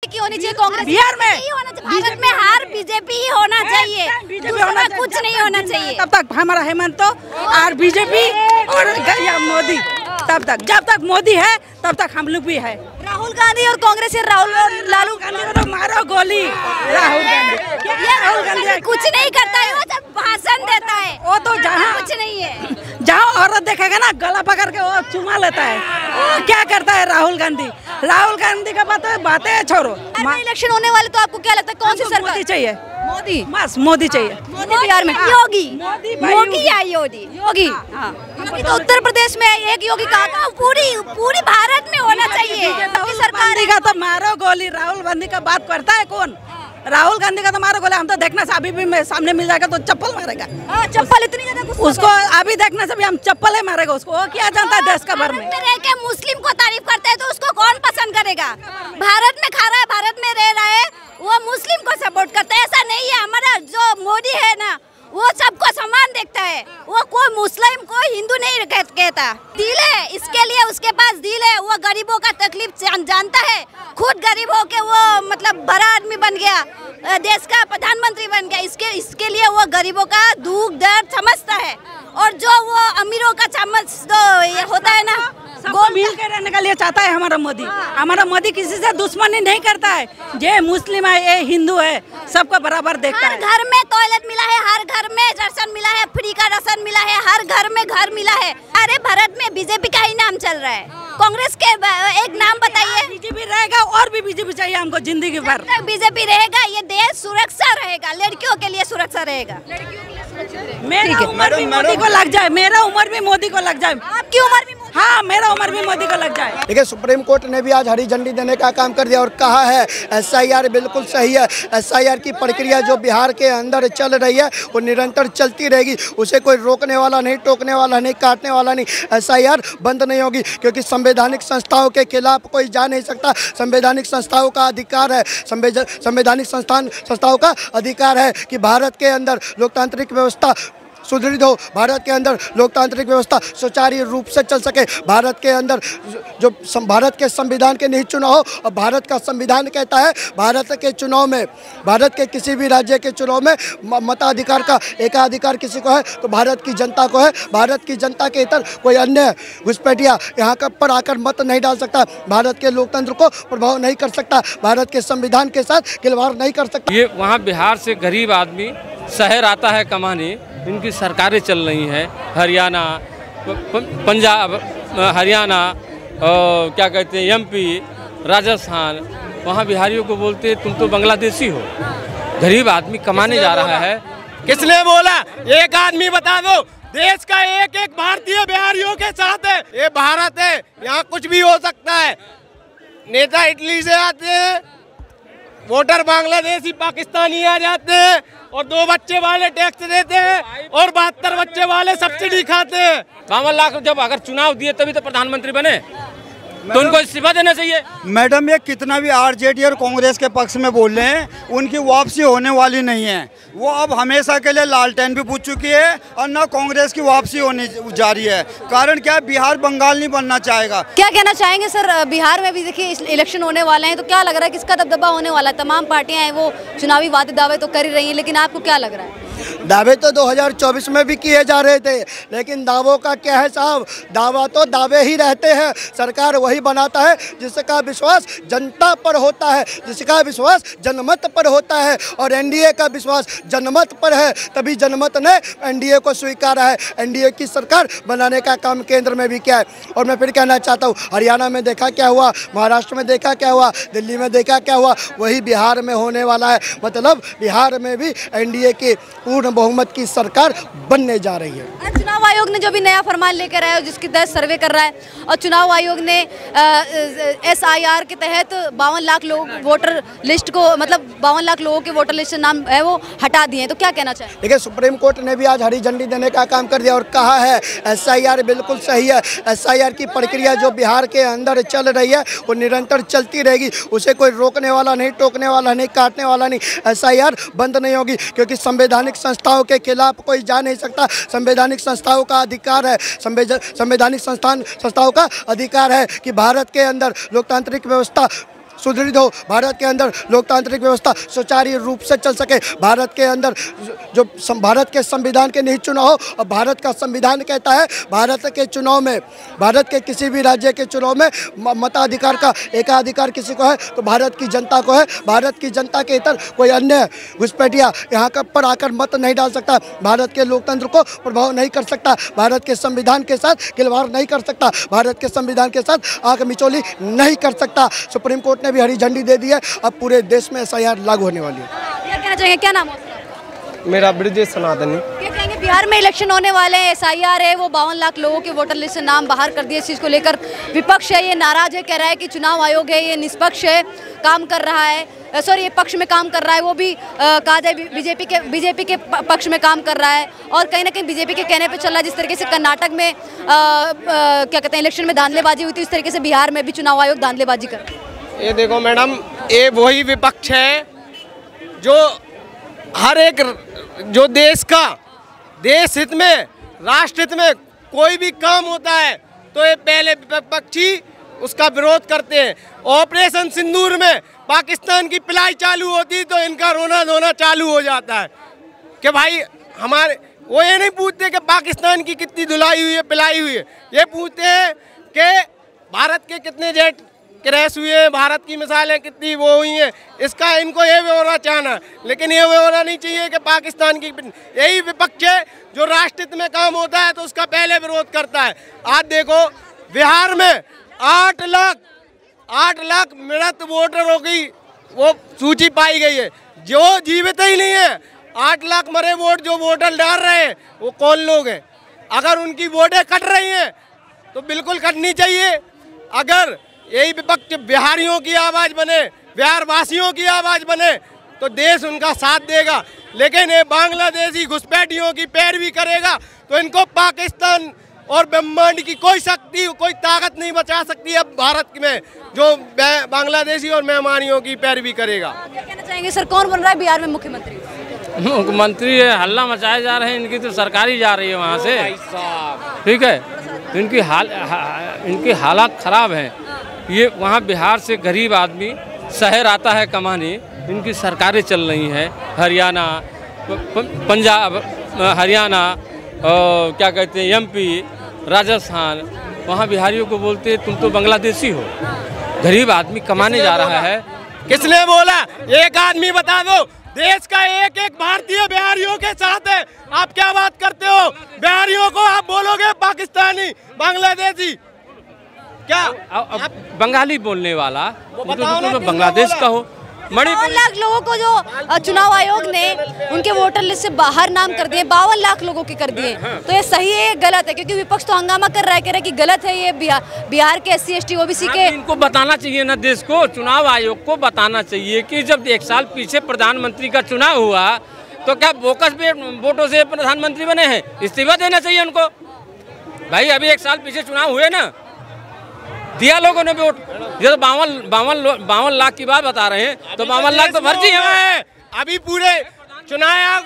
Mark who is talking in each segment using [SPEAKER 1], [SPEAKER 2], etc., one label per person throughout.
[SPEAKER 1] की होनी चाहिए, कांग्रेस
[SPEAKER 2] बिहार में
[SPEAKER 1] भारत में हार बीजेपी ही होना चाहिए,
[SPEAKER 2] बीजेपी होना चाहिए,
[SPEAKER 1] कुछ नहीं होना चाहिए।
[SPEAKER 2] तब तक हमारा हेमंत और बीजेपी और मोदी, तब तक जब तक मोदी है तब तक हम लोग भी है।
[SPEAKER 1] राहुल गांधी और कांग्रेस से लालू
[SPEAKER 2] गांधी को तो मारो गोली। राहुल गांधी
[SPEAKER 1] कुछ नहीं करता है, वो जब भाषण देता है
[SPEAKER 2] वो तो जहाँ
[SPEAKER 1] कुछ नहीं है।
[SPEAKER 2] जहाँ औरत देखेगा ना गला पकड़ के वो चुमा लेता है। वो क्या करता है राहुल गांधी? राहुल गांधी का बातें छोड़ो।
[SPEAKER 1] इलेक्शन होने वाले तो आपको क्या लगता है कौन सी सरकार
[SPEAKER 2] मोदी चाहिए?
[SPEAKER 1] मोदी,
[SPEAKER 2] बस मोदी चाहिए।
[SPEAKER 1] मोदी बिहार में योगी, योगी या योगी, योगी। अभी तो उत्तर प्रदेश में एक योगी कहा था, पूरी भारत में होना चाहिए
[SPEAKER 2] सरकार का तो मारो गोली। राहुल गांधी का बात करता है कौन? राहुल गांधी का तो मारो गोली। हम तो देखने से अभी भी सामने मिल जाएगा तो चप्पल मारेगा।
[SPEAKER 1] चप्पल इतनी ज्यादा
[SPEAKER 2] उसको अभी देखने से भी हम चप्पल ही मारेगा उसको। वो क्या जानता है देश का भर में?
[SPEAKER 1] रह के मुस्लिम को तारीफ करते हैं तो उसको कौन पसंद करेगा? भारत में खा रहा है, भारत में रह रहा है, वो मुस्लिम को सपोर्ट करता है। ऐसा नहीं है, हमारा जो मोदी है ना वो सबको समान देखता है। वो कोई मुस्लिम को हिंदू नहीं कहता। दिल है इसके लिए, उसके पास दिल है। वो गरीबों का तकलीफ जानता है, खुद गरीब होके वो मतलब बड़ा आदमी बन गया, देश का प्रधानमंत्री बन गया। इसके लिए वो गरीबों का दुख दर्द समझता है। और जो वो अमीरों का चम्मच तो ये होता है ना,
[SPEAKER 2] सबको मिल के रहने का लिए चाहता है हमारा मोदी। हमारा मोदी किसी से दुश्मनी नहीं करता है। ये मुस्लिम है, ये हिंदू है, सबको बराबर देखता है।
[SPEAKER 1] हर घर में टॉयलेट मिला है, हर घर में राशन मिला है, फ्री का राशन मिला है, हर घर में घर मिला है। अरे भारत में बीजेपी का ही नाम चल रहा है, कांग्रेस के एक नाम बताइए।
[SPEAKER 2] बीजेपी रहेगा और भी बीजेपी चाहिए हमको जिंदगी भर।
[SPEAKER 1] बीजेपी रहेगा ये देश सुरक्षा रहेगा, लड़कियों के लिए सुरक्षा रहेगा।
[SPEAKER 2] मेरा उम्र भी मोदी को लग जाए, मेरा उम्र भी मोदी को लग जाए।
[SPEAKER 1] आपकी उम्र भी?
[SPEAKER 2] हाँ, मेरा उम्र भी मोदी को लग जाए।
[SPEAKER 3] देखिए, सुप्रीम कोर्ट ने भी आज हरी झंडी देने का काम कर दिया और कहा है SIR बिल्कुल सही है। SIR की प्रक्रिया जो बिहार के अंदर चल रही है वो निरंतर चलती रहेगी, उसे कोई रोकने वाला नहीं, टोकने वाला नहीं, काटने वाला नहीं। SIR बंद नहीं होगी क्योंकि संवैधानिक संस्थाओं के खिलाफ कोई जा नहीं सकता। संवैधानिक संस्थाओं का अधिकार है, संवैधानिक संस्थाओं का अधिकार है कि भारत के अंदर लोकतांत्रिक व्यवस्था सुदृढ़ हो, भारत के अंदर लोकतांत्रिक व्यवस्था सुचारू रूप से चल सके, भारत के अंदर जो भारत के संविधान के निहित चुनाव हो। और भारत का संविधान कहता है भारत के चुनाव में, भारत के किसी भी राज्य के चुनाव में मताधिकार का एकाधिकार किसी को है तो भारत की जनता को है। भारत की जनता के इतर कोई अन्य घुसपैठिया यहाँ पर आकर मत नहीं डाल सकता, भारत के लोकतंत्र को प्रभाव नहीं कर सकता, भारत के संविधान के साथ खिलवाड़ नहीं कर सकता।
[SPEAKER 4] ये वहाँ बिहार से गरीब आदमी शहर आता है कमाने, इनकी सरकारें चल रही हैं हरियाणा, पंजाब, हरियाणा और क्या कहते हैं MP, राजस्थान। वहाँ बिहारियों को बोलते हैं तुम तो बांग्लादेशी हो। गरीब आदमी कमाने जा रहा है।
[SPEAKER 5] किसने बोला? एक आदमी बता दो। देश का एक एक भारतीय बिहारियों के साथ है। ये भारत है, यहाँ कुछ भी हो सकता है। नेता इटली से आते हैं, वोटर बांग्लादेशी पाकिस्तानी आ जाते हैं और 2 बच्चे वाले टैक्स देते हैं और 72 बच्चे वाले सब्सिडी खाते हैं।
[SPEAKER 4] 52 लाख जब अगर चुनाव दिए तभी तो प्रधानमंत्री बने, तो उनको इस्तीफा देना चाहिए।
[SPEAKER 6] मैडम, ये कितना भी RJD और कांग्रेस के पक्ष में बोल रहे हैं, उनकी वापसी होने वाली नहीं है। वो अब हमेशा के लिए लालटेन भी पूछ चुकी है और ना कांग्रेस की वापसी होने जा रही है। कारण क्या है, बिहार बंगाल नहीं बनना चाहेगा।
[SPEAKER 1] क्या कहना चाहेंगे सर? बिहार में भी देखिए इलेक्शन होने वाले हैं, तो क्या लग रहा है किसका दबदबा होने वाला है? तमाम पार्टियां हैं वो चुनावी वादे दावे तो कर ही रही हैं, लेकिन आपको क्या लग रहा है?
[SPEAKER 3] दावे तो 2024 में भी किए जा रहे थे, लेकिन दावों का क्या है साहब, दावा तो दावे ही रहते हैं। सरकार वही बनाता है जिसका विश्वास जनता पर होता है, जिसका विश्वास जनमत पर होता है। और NDA का विश्वास जनमत पर है, तभी जनमत ने NDA को स्वीकारा है। NDA की सरकार बनाने का काम केंद्र में भी किया है। और मैं फिर कहना चाहता हूँ, हरियाणा में देखा क्या हुआ, महाराष्ट्र में देखा क्या हुआ, दिल्ली में देखा क्या हुआ, वही बिहार में होने वाला है। मतलब बिहार में भी NDA की पूर्ण बहुमत की सरकार बनने जा रही है।
[SPEAKER 1] चुनाव आयोग ने जो भी नया फरमान लेकर आया है, जिसके तहत सर्वे कर रहा है, और चुनाव आयोग ने SIR के तहत 52 लाख लोग वोटर लिस्ट को, मतलब 52 लाख लोगों के वोटर लिस्ट से नाम है वो हटा दिए, तो क्या कहना चाहिए?
[SPEAKER 3] देखिए, सुप्रीम कोर्ट ने भी आज हरी झंडी देने का काम कर दिया और कहा है SIR बिल्कुल सही है। SIR की प्रक्रिया जो बिहार के अंदर चल रही है वो निरंतर चलती रहेगी, उसे कोई रोकने वाला नहीं, टोकने वाला नहीं, काटने वाला नहीं। SIR बंद नहीं होगी क्योंकि संवैधानिक संस्थाओं के खिलाफ कोई जा नहीं सकता। संवैधानिक संस्थाओं का अधिकार है, संवैधानिक संस्थाओं का अधिकार है कि भारत के अंदर लोकतांत्रिक व्यवस्था सुदृढ़ हो, भारत के अंदर लोकतांत्रिक व्यवस्था सुचारू रूप से चल सके, भारत के अंदर जो भारत के संविधान के निहित चुनाव हो। और भारत का संविधान कहता है भारत के चुनाव में, भारत के किसी भी राज्य के चुनाव में मताधिकार का एकाधिकार किसी को है तो भारत की जनता को है। भारत की जनता के इतर कोई अन्य घुसपैठिया यहाँ पर आकर मत नहीं डाल सकता, भारत के लोकतंत्र को प्रभाव नहीं कर सकता, भारत के संविधान के साथ खिलवाड़ नहीं कर सकता, भारत के संविधान के साथ आंख मिचौली नहीं कर सकता। सुप्रीम कोर्ट ने भी हरी झंडी दे दी है, अब पूरे देश में SIR लागू होने वाली है।
[SPEAKER 1] क्या कहना चाहिए, क्या नाम है?
[SPEAKER 5] मेरा ब्रिजेश सनातनी।
[SPEAKER 1] क्या कहेंगे, बिहार में इलेक्शन होने वाले हैं, SIR है, वो 52 लाख लोगों के वोटर लिस्ट से नाम बाहर कर दिए। इस चीज़ को लेकर विपक्ष है ये नाराज है, कह रहा है कि चुनाव आयोग है ये निष्पक्ष है, काम कर रहा है, सॉरी ये पक्ष में काम कर रहा है, वो भी कहा जाए बीजेपी के पक्ष में काम कर रहा है और कहीं ना कहीं बीजेपी के कहने पे चल रहा है। जिस तरीके से कर्नाटक में क्या कहते हैं इलेक्शन में धांधलेबाजी हुई थी, उस तरीके से बिहार में भी चुनाव आयोग धांधलेबाजी कर रहा है।
[SPEAKER 5] ये देखो मैडम, ये वही विपक्ष है जो हर एक जो देश हित में, राष्ट्र हित में कोई भी काम होता है तो ये पहले विपक्षी उसका विरोध करते हैं। ऑपरेशन सिंदूर में पाकिस्तान की पिलाई चालू होती तो इनका रोना धोना चालू हो जाता है कि भाई हमारे, वो ये नहीं पूछते कि पाकिस्तान की कितनी धुलाई हुई है, पिलाई हुई है, ये पूछते हैं कि भारत के कितने जेट क्रैश हुए हैं, भारत की मिसाइलें कितनी वो हुई हैं, इसका इनको ये ब्यौरा चाहना है। लेकिन ये ब्यौरा नहीं चाहिए कि पाकिस्तान की, यही विपक्ष है जो राष्ट्र हित में काम होता है तो उसका पहले विरोध करता है। आज देखो बिहार में 8 लाख मृत वोटरों की वो सूची पाई गई है जो जीवित ही नहीं है। 8 लाख मरे वोट जो वोटर डाल रहे हैं वो कौन लोग हैं? अगर उनकी वोटें कट रही हैं तो बिल्कुल कटनी चाहिए। अगर यही विपक्ष बिहारियों की आवाज़ बने, बिहार वासियों की आवाज़ बने तो देश उनका साथ देगा। लेकिन ये बांग्लादेशी घुसपैठियों की पैरवी करेगा तो इनको पाकिस्तान और ब्रह्मांड की कोई शक्ति, कोई ताकत नहीं बचा सकती अब भारत में, जो बांग्लादेशी और मेहमानियों की पैरवी करेगा।
[SPEAKER 1] क्या कहना चाहेंगे सर, कौन बन रहा है बिहार में मुख्यमंत्री?
[SPEAKER 4] मुख्यमंत्री हल्ला मचाए जा रहे हैं, इनकी तो सरकार ही जा रही है वहाँ से, ठीक है, तो इनकी हालात ख़राब हैं। ये वहाँ बिहार से गरीब आदमी शहर आता है कमाने, इनकी सरकारें चल रही हैं, हरियाणा, पंजाब, हरियाणा और क्या कहते हैं MP, राजस्थान, वहाँ बिहारियों को बोलते हैं तुम तो बांग्लादेशी हो। गरीब आदमी कमाने जा रहा है।
[SPEAKER 5] किसने बोला? एक आदमी बता दो, देश का एक एक भारतीय बिहारियों के साथ है। आप क्या बात करते हो? बिहारियों को आप बोलोगे पाकिस्तानी, बांग्लादेशी, क्या
[SPEAKER 4] बंगाली बोलने वाला तो बांग्लादेश का हो।
[SPEAKER 1] 52 लाख लोगों को जो चुनाव आयोग ने उनके वोटर लिस्ट से बाहर नाम कर दिए, 52 लाख लोगों के कर दिए, तो ये सही है गलत है? क्योंकि विपक्ष तो हंगामा कर रहा है, कह रहा है कि गलत है ये, बिहार के SC ST OBC के।
[SPEAKER 4] इनको बताना चाहिए ना, देश को, चुनाव आयोग को बताना चाहिए कि जब 1 साल पीछे प्रधानमंत्री का चुनाव हुआ तो क्या बोकस पे वोटों से प्रधानमंत्री बने हैं? इस्तीफा देना चाहिए उनको। भाई अभी 1 साल पीछे चुनाव हुए ना, दिया लोगों ने वोट। ये तो 52 लाख की बात बता रहे हैं तो 52 लाख तो फर्जी है।
[SPEAKER 5] अभी पूरे चुनाव आयोग,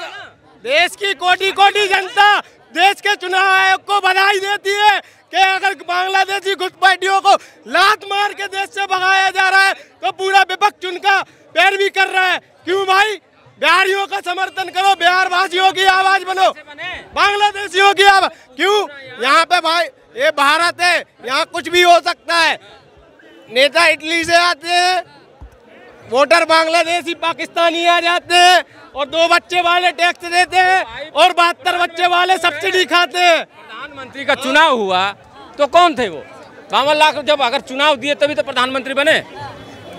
[SPEAKER 5] देश की कोटि जनता देश के चुनाव आयोग को बधाई देती है कि अगर बांग्लादेशी घुसपैठियों को लात मार के देश से भगाया जा रहा है तो पूरा विपक्ष उनका पैरवी कर रहा है। क्यों भाई? बिहारियों का समर्थन करो, बिहार वासियों की आवाज बनो, बांग्लादेशियों की आवाज क्यों? यहाँ पे भाई ये भारत है, यहाँ कुछ भी हो सकता है। नेता इटली से आते हैं, वोटर बांग्लादेशी पाकिस्तानी आ जाते हैं और 2 बच्चे वाले टैक्स देते हैं और 72 बच्चे वाले सब्सिडी खाते हैं।
[SPEAKER 4] प्रधानमंत्री का चुनाव हुआ तो कौन थे वो? 52 लाख जब अगर चुनाव दिए तभी तो प्रधानमंत्री बने,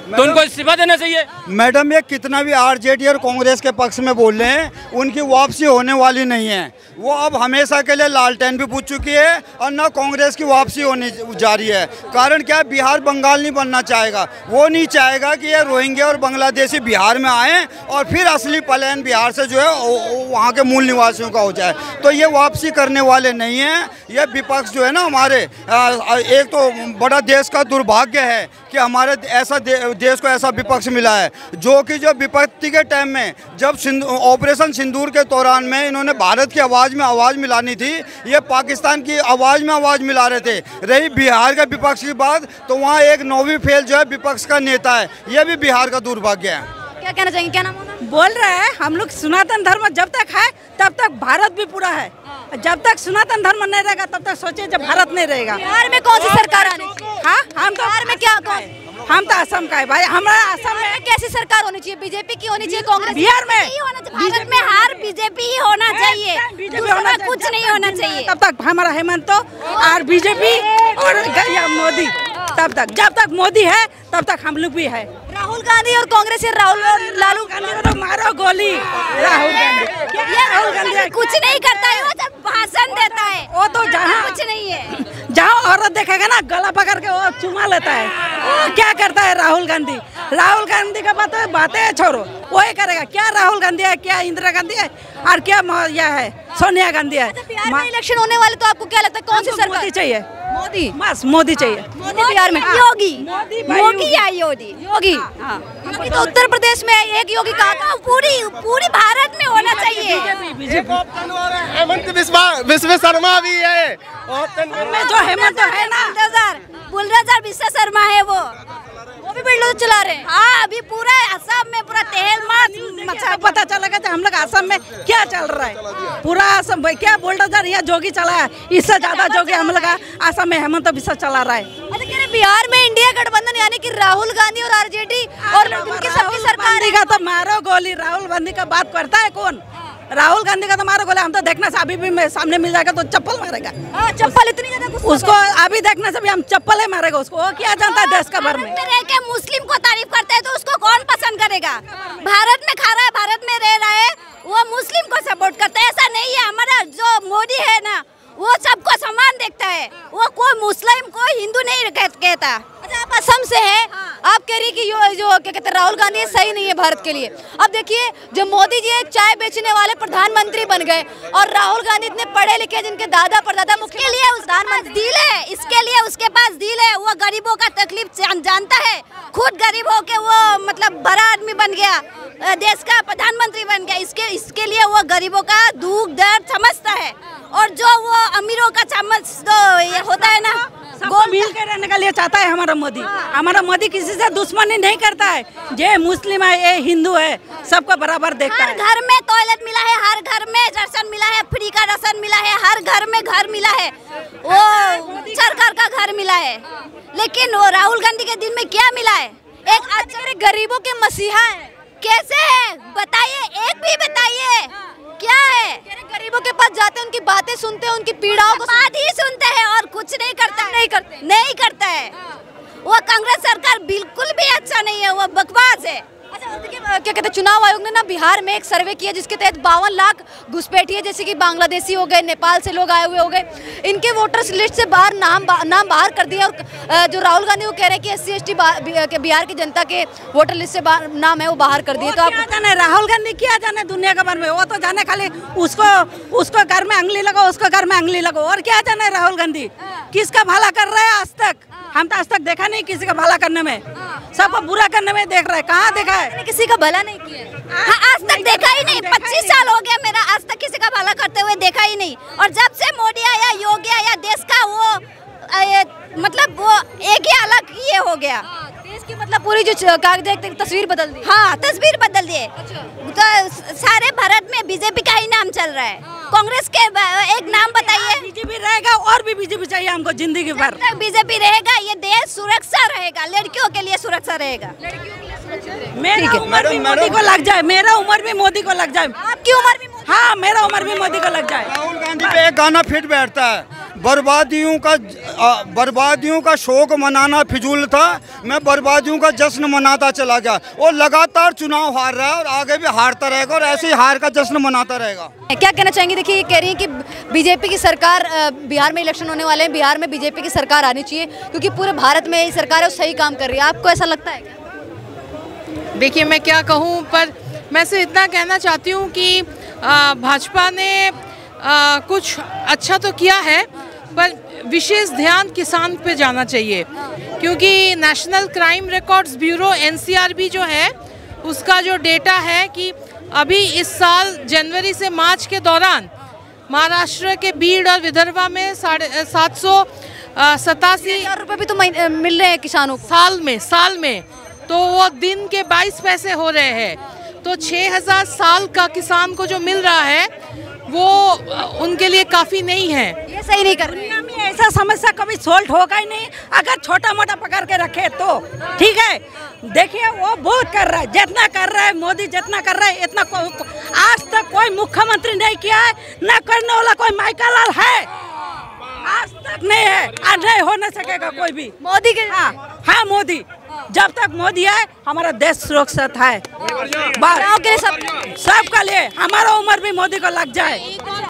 [SPEAKER 4] तो उनको इस्तीफा देना चाहिए।
[SPEAKER 6] मैडम, ये कितना भी RJD और कांग्रेस के पक्ष में बोल रहे हैं, उनकी वापसी होने वाली नहीं है। वो अब हमेशा के लिए लालटेन भी पूछ चुकी है और ना कांग्रेस की वापसी होने जा रही है। कारण क्या? बिहार बंगाल नहीं बनना चाहेगा। वो नहीं चाहेगा कि ये रोहिंग्या और बांग्लादेशी बिहार में आए और फिर असली पलायन बिहार से जो है वहाँ के मूल निवासियों का हो जाए। तो ये वापसी करने वाले नहीं हैं। ये विपक्ष जो है ना हमारे, एक तो बड़ा देश का दुर्भाग्य है कि हमारे ऐसा देश को ऐसा विपक्ष मिला है जो कि जो विपत्ति के टाइम में जब ऑपरेशन सिंदूर के दौरान में इन्होंने भारत की आवाज़ में आवाज़ मिलानी थी, ये पाकिस्तान की आवाज़ में आवाज़ मिला रहे थे। रही बिहार के विपक्ष की बात, तो वहाँ एक नौवीं फेल जो है विपक्ष का नेता है, ये भी बिहार का दुर्भाग्य है।
[SPEAKER 1] क्या कहना चाहेंगे, क्या नाम होगा?
[SPEAKER 2] बोल रहे हैं हम लोग सनातन धर्म जब तक है तब तक भारत भी पूरा है। जब तक सनातन धर्म नहीं रहेगा तब तक सोचिए जब भारत नहीं रहेगा।
[SPEAKER 1] बिहार में कौन सी सरकार आनी चाहिए?
[SPEAKER 2] हाँ, हम तो
[SPEAKER 1] बिहार में क्या
[SPEAKER 2] हम तो असम का है भाई। हमारा असम में
[SPEAKER 1] कैसी सरकार होनी चाहिए? बीजेपी की होनी चाहिए, कांग्रेस?
[SPEAKER 2] बिहार में
[SPEAKER 1] भारत में हर बीजेपी ही होना चाहिए, दूसरा कुछ नहीं होना चाहिए।
[SPEAKER 2] तब तक हमारा हेमंत और बीजेपी और मोदी, तब तक जब तक मोदी है तब तक हम लोग भी है।
[SPEAKER 1] राहुल गांधी और कांग्रेस, लालू
[SPEAKER 2] गांधी को तो मारो गोली। राहुल गांधी
[SPEAKER 1] कुछ नहीं करता है, वो सिर्फ भाषण देता है,
[SPEAKER 2] वो तो जहाँ
[SPEAKER 1] कुछ नहीं है।
[SPEAKER 2] जहाँ औरत देखेगा ना गला पकड़ के वो चुमा लेता है। वो क्या करता है राहुल गांधी? राहुल गांधी का बातें छोड़ो, वही करेगा। क्या राहुल गांधी है, क्या इंदिरा गांधी है और क्या यह है सोनिया गांधी है।
[SPEAKER 1] बिहार में इलेक्शन होने वाले, तो आपको क्या लगता है कौन सी सरकार?
[SPEAKER 2] मोदी चाहिए,
[SPEAKER 1] मोदी,
[SPEAKER 2] बस मोदी चाहिए।
[SPEAKER 1] मोदी बिहार में, योगी, योगी या योगी, योगी। योगी तो उत्तर प्रदेश में एक योगी कहा, पूरी भारत में होना चाहिए।
[SPEAKER 5] हेमंत विश्व शर्मा भी है,
[SPEAKER 2] जो हेमंत है ना,
[SPEAKER 1] बुलडोजर विश्व शर्मा है, वो भी बुलडोजर चला रहे हैं। हाँ, अभी पूरा असम में पूरा तहल मचा।
[SPEAKER 2] पता चलेगा हम लोग असम में क्या चल रहा है। पूरा असम क्या बुलडोजर यहाँ जोगी चला है, इससे ज्यादा जोगी हम लोग असम में हेमंत विश्व चला रहा है।
[SPEAKER 1] बिहार में इंडिया गठबंधन यानी कि राहुल गांधी और आरजेडी और उनकी सबकी सरकार
[SPEAKER 2] का तो मारो गोली। राहुल गांधी का बात करता है कौन? राहुल गांधी का तो मारो गोली। हम तो देखने से अभी भी सामने मिल जाएगा तो चप्पल मारेगा।
[SPEAKER 1] चप्पल इतनी ज्यादा
[SPEAKER 2] उसको अभी देखने से भी हम चप्पल ही मारेगा उसको। वो क्या जानता है देश का भर में?
[SPEAKER 1] मुस्लिम को तारीफ करते हैं तो उसको कौन पसंद करेगा? भारत में खा रहा है, भारत में रह रहा है, वो मुस्लिम को सपोर्ट करता है। ऐसा नहीं है, हमारा जो मोदी है ना वो सबको समान देखता है, वो कोई मुस्लिम को हिंदू नहीं कहता। अच्छा, आप असम से हैं, आप कह रही कि जो क्या कहते हैं राहुल गांधी सही नहीं है भारत के लिए। अब देखिए, जब मोदी जी एक चाय बेचने वाले प्रधानमंत्री बन गए और राहुल गांधी इतने पढ़े लिखे जिनके दादा परदादा मुख्य लिए प्रधानमंत्री दिल है, इसके लिए उसके पास दिल है, वो गरीबों का तकलीफ जानता है, खुद गरीब होके वो मतलब बड़ा आदमी बन गया, देश का प्रधानमंत्री बन गया। इसके लिए वो गरीबों का दुख दर्द समझता है। और जो वो अमीरों का चम्मच तो ये होता है ना,
[SPEAKER 2] सबको मिल के रहने का लिए चाहता है हमारा मोदी। हमारा मोदी किसी से दुश्मनी नहीं करता है। ये मुस्लिम है, ये हिंदू है, सबको बराबर देखता है।
[SPEAKER 1] हर घर में टॉयलेट मिला है, हर घर में राशन मिला है, फ्री का राशन मिला है, हर घर में घर मिला है, वो सरकार का घर मिला है। लेकिन वो राहुल गांधी के दिन में क्या मिला है? एक अच्छे गरीबों के मसीहा है। कैसे है बताइए, एक भी बताइए क्या है? गरीबों के पास जाते हैं, उनकी बातें सुनते हैं, उनकी पीड़ाओं को बात ही सुनते हैं और कुछ नहीं करता है। नहीं करता है। वो कांग्रेस सरकार बिल्कुल भी अच्छा नहीं है, वो बकवास है। अच्छा, देखिए क्या कहते हैं, चुनाव आयोग ने ना बिहार में एक सर्वे किया जिसके तहत 52 लाख घुसपैठिए जैसे कि बांग्लादेशी हो गए, नेपाल से लोग आए हुए हो गए, इनके वोटर्स लिस्ट से बाहर नाम बाहर कर दिया। और जो राहुल गांधी वो कह रहे हैं कि SC/ST बिहार की जनता के वोटर लिस्ट से नाम है वो बाहर कर दिए। तो आप
[SPEAKER 2] जाने राहुल गांधी क्या जाने दुनिया के बारे में? वो तो जाने खाली उसको घर में अंगली लगो, उसको घर में अंगली लगो, और क्या जाने राहुल गांधी किसका भला कर रहे हैं? आज तक हम तो आज तक देखा नहीं किसी का भला करने में, सबको बुरा करने में देख रहे हैं। कहाँ देखा है?
[SPEAKER 1] किसी का भला नहीं किया। हाँ, आज तक देखा ही नहीं। 25 साल हो गया मेरा, आज तक किसी का भला करते हुए देखा ही नहीं। और जब से मोदी आया, योगी आया, देश का वो मतलब वो एक ही अलग ये हो गया। देश की मतलब पूरी जो तस्वीर बदल दी। हाँ, तस्वीर बदल दिए। तो सारे भारत में बीजेपी का ही नाम चल रहा है। कांग्रेस के एक नाम बताइए।
[SPEAKER 2] बीजेपी रहेगा और भी बीजेपी चाहिए हमको जिंदगी भर।
[SPEAKER 1] बीजेपी रहेगा, ये देश सुरक्षा रहेगा, लड़कियों के लिए सुरक्षा रहेगा।
[SPEAKER 2] मेरा उम्र भी मोदी को लग जाए, मेरा उम्र भी मोदी को लग जाए।
[SPEAKER 1] आपकी उम्र भी?
[SPEAKER 2] हाँ, मेरा उम्र भी मोदी को लग जाए।
[SPEAKER 6] राहुल गांधी पे एक गाना फिट बैठता है, बर्बादियों का शोक मनाना फिजूल था, मैं बर्बादियों का जश्न मनाता चला गया। वो लगातार चुनाव हार रहा है और आगे भी हारता रहेगा और ऐसे ही हार का जश्न मनाता रहेगा।
[SPEAKER 1] क्या कहना चाहेंगे? देखिए, ये कह रही है कि बीजेपी की सरकार, बिहार में इलेक्शन होने वाले हैं, बिहार में बीजेपी की सरकार आनी चाहिए क्योंकि पूरे भारत में ये सरकार है वो सही काम कर रही है। आपको ऐसा लगता है क्या?
[SPEAKER 7] देखिए, मैं क्या कहूँ, पर मैं सिर्फ इतना कहना चाहती हूँ कि भाजपा ने कुछ अच्छा तो किया है, पर विशेष ध्यान किसान पे जाना चाहिए क्योंकि national crime records bureau NCRB जो है उसका जो डेटा है कि अभी इस साल जनवरी से मार्च के दौरान महाराष्ट्र के बीड और विदर्भा में 787
[SPEAKER 8] रुपए भी तो मिल रहे हैं किसानों को
[SPEAKER 7] साल में तो वो दिन के 22 पैसे हो रहे हैं। तो 6000 साल का किसान को जो मिल रहा है वो उनके लिए काफ़ी नहीं है।
[SPEAKER 8] ये सही नहीं कर रहे।
[SPEAKER 2] दुनिया में ऐसा समस्या कभी सोल्व होगा ही नहीं अगर छोटा मोटा पकड़ के रखे तो। ठीक है, देखिए वो बहुत कर रहा है, जितना कर रहा है मोदी, जितना कर रहा है इतना आज तक कोई मुख्यमंत्री नहीं किया है, ना करने वाला कोई माइका लाल है, आज तक नहीं है, आज नहीं होने सकेगा कोई भी।
[SPEAKER 8] मोदी के
[SPEAKER 2] हाँ मोदी, जब तक मोदी है हमारा देश सुरक्षित है। सबके लिए हमारा उम्र भी मोदी को लग जाए।